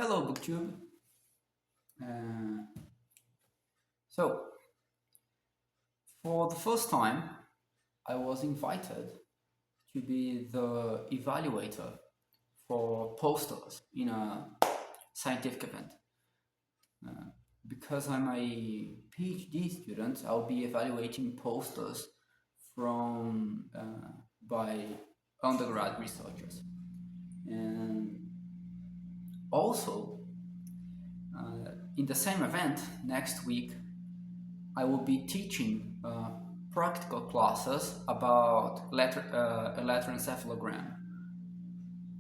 Hello, BookTube. Uh, so, for the first time, I was invited to be the evaluator for posters in a scientific event. Uh, because I'm a PhD student, I'll be evaluating posters from by undergrad researchers, and also in the same event next week, I will be teaching practical classes about electroencephalogram,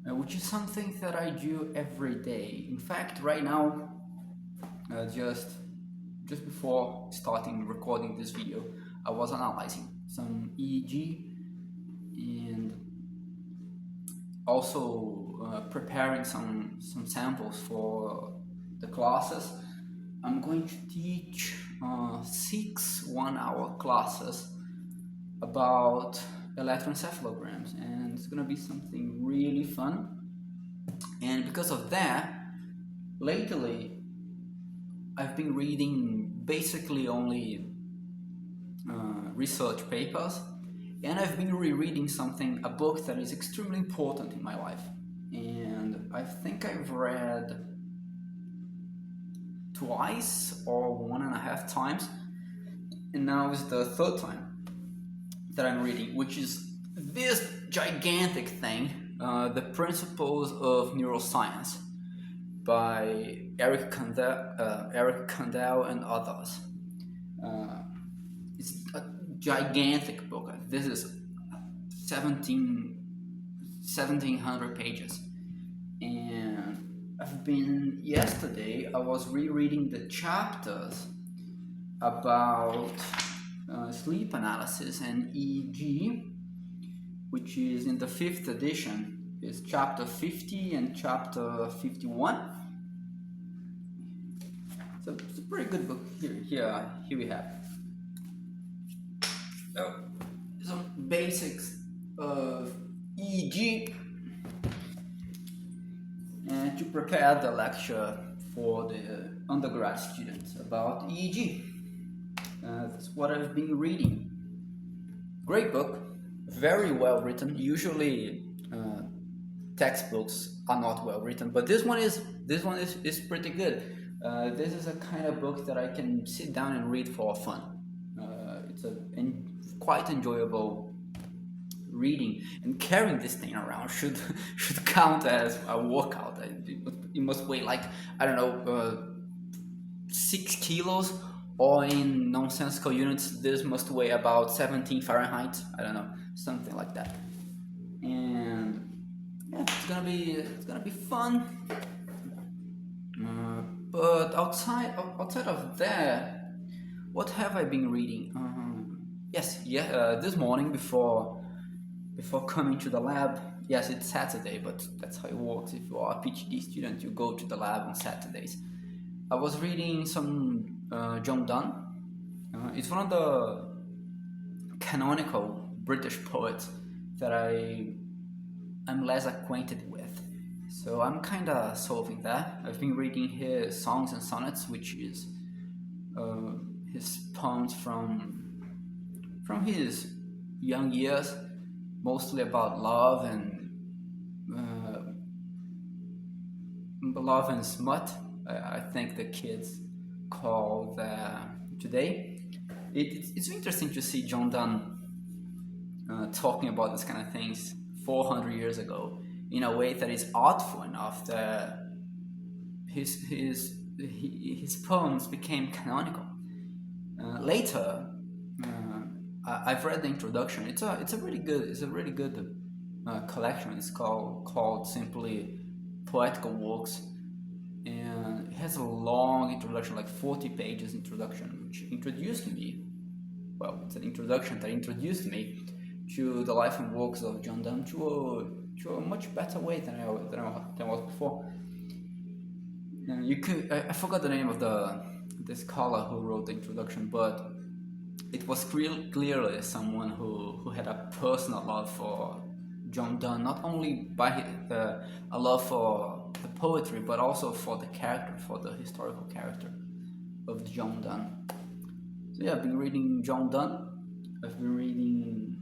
which is something that I do every day. In fact, right now, just before starting recording this video, I was analyzing some EEG and also preparing some samples for the classes. I'm going to teach 6 one-hour classes about electroencephalograms, and it's gonna be something really fun. And because of that, lately I've been reading basically only research papers, and I've been rereading a book that is extremely important in my life, and I think I've read twice or 1.5 times, and now is the third time that I'm reading, which is this gigantic thing, The Principles of Neuroscience by Eric Kandel and others. It's a gigantic book. This is 1700 pages, and yesterday I was rereading the chapters about sleep analysis and EEG, which is in the 5th edition. It's chapter 50 and chapter 51. So it's a pretty good book. Here we have some basics of EEG, and to prepare the lecture for the undergrad students about EEG. That's what I've been reading. Great book, very well written. Usually textbooks are not well written, but this one is pretty good. This is a kind of book that I can sit down and read for fun. It's quite enjoyable reading, and carrying this thing around should count as a workout. You must weigh, like, I don't know, 6 kilos, or in nonsensical units this must weigh about 17 Fahrenheit. I don't know, something like that. And yeah, it's gonna be fun. But outside of that, what have I been reading? This morning before coming to the lab. Yes, it's Saturday, but that's how it works. If you are a PhD student, you go to the lab on Saturdays. I was reading some John Donne. It's one of the canonical British poets that I'm less acquainted with. So I'm kind of solving that. I've been reading his Songs and Sonnets, which is his poems from his young years, mostly about love and smut. I think the kids call that today. It's interesting to see John Donne talking about this kind of things 400 years ago in a way that is artful enough that his poems became canonical. Later, I've read the introduction. It's a really good collection. It's called simply Poetical Works, and it has a long introduction, like 40 pages introduction, which introduced me. Well, it's an introduction that introduced me to the life and works of John Donne to a much better way than I was before. I forgot the name of the scholar who wrote the introduction, but it was clearly someone who had a personal love for John Donne, not only by a love for the poetry, but also for the character, for the historical character of John Donne. So yeah, I've been reading John Donne. I've been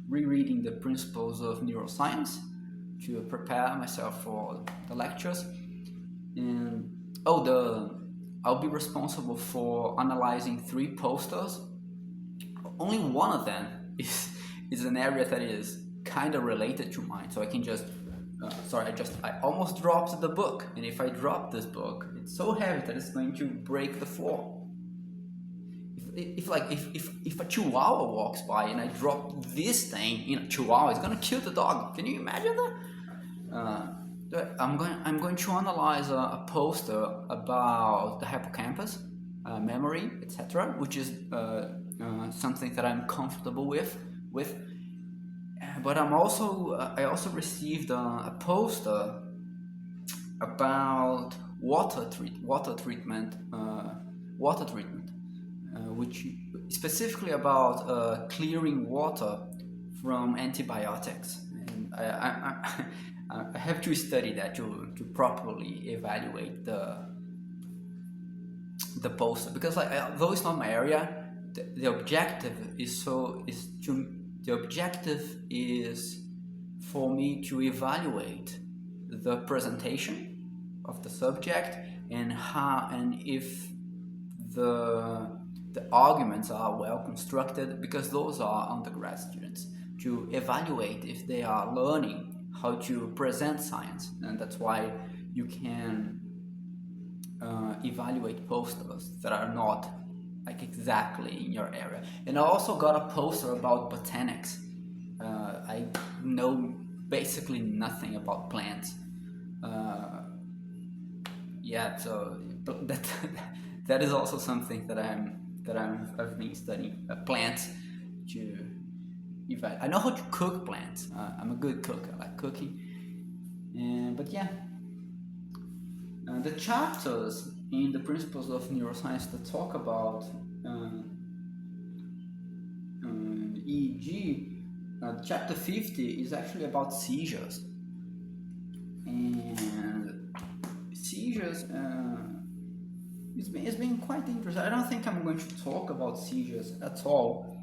rereading the principles of neuroscience to prepare myself for the lectures. And I'll be responsible for analyzing 3 posters. Only one of them is an area that is kind of related to mine, so I can just I almost dropped the book, and if I drop this book, it's so heavy that it's going to break the floor. If a chihuahua walks by and I drop this thing in a chihuahua, it's gonna kill the dog. Can you imagine that? I'm going to analyze a poster about the hippocampus, memory, etc., which is something that I'm comfortable with. But I also received a poster about water treatment, which specifically about clearing water from antibiotics. And I have to study that to properly evaluate the poster, because though it's not my area, the objective is for me to evaluate the presentation of the subject and if the arguments are well constructed, because those are undergrad students, to evaluate if they are learning how to present science. And that's why you can evaluate posters that are not like exactly in your area. And I also got a poster about botanics. I know basically nothing about plants. So that is also something that I've been studying plants to evaluate. I know how to cook plants. I'm a good cook. I like cooking. The chapters in the principles of neuroscience that talk about EEG, chapter 50 is actually about seizures. And seizures, it's been quite interesting. I don't think I'm going to talk about seizures at all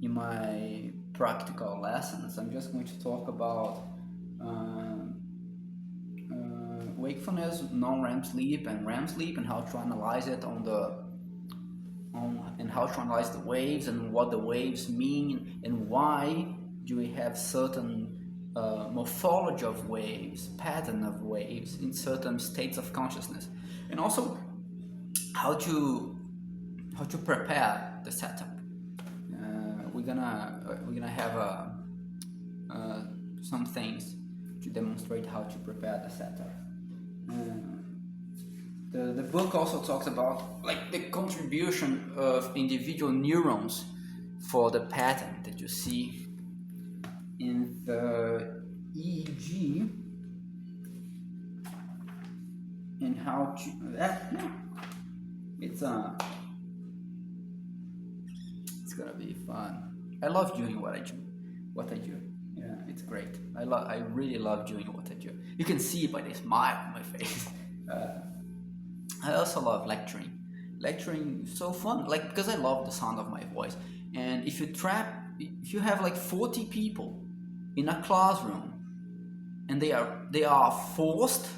in my practical lessons. I'm just going to talk about wakefulness, non-REM sleep, and REM sleep, and how to analyze it and how to analyze the waves and what the waves mean, and why do we have certain morphology of waves, pattern of waves in certain states of consciousness, and also how to prepare the setup. We're gonna have some things to demonstrate how to prepare the setup. The book also talks about like the contribution of individual neurons for the pattern that you see in the EEG, and how to it's gonna be fun. I love doing what I do. Yeah, it's great. I really love doing what I do. You can see by the smile on my face. I also love lecturing. Lecturing is so fun, like, because I love the sound of my voice. And if you have like 40 people in a classroom, and they are forced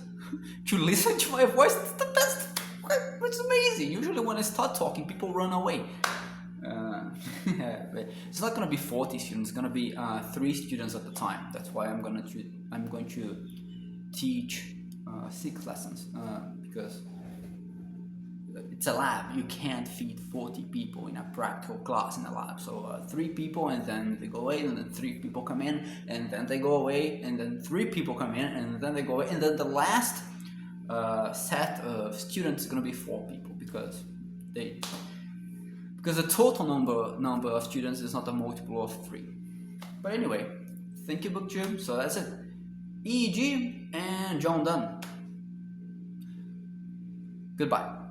to listen to my voice, it's the best. It's amazing. Usually when I start talking, people run away. It's not gonna be 40 students. It's gonna be 3 students at the time. That's why I'm going to teach 6 lessons, because it's a lab. You can't feed 40 people in a practical class in a lab. So 3 people, and then they go away, and then 3 people come in, and then they go away, and then 3 people come in, and then they go away, and then the last set of students is gonna be 4 people, because the total number of students is not a multiple of 3. But anyway, thank you, BookTube. So that's it. EEG and John Donne. Goodbye.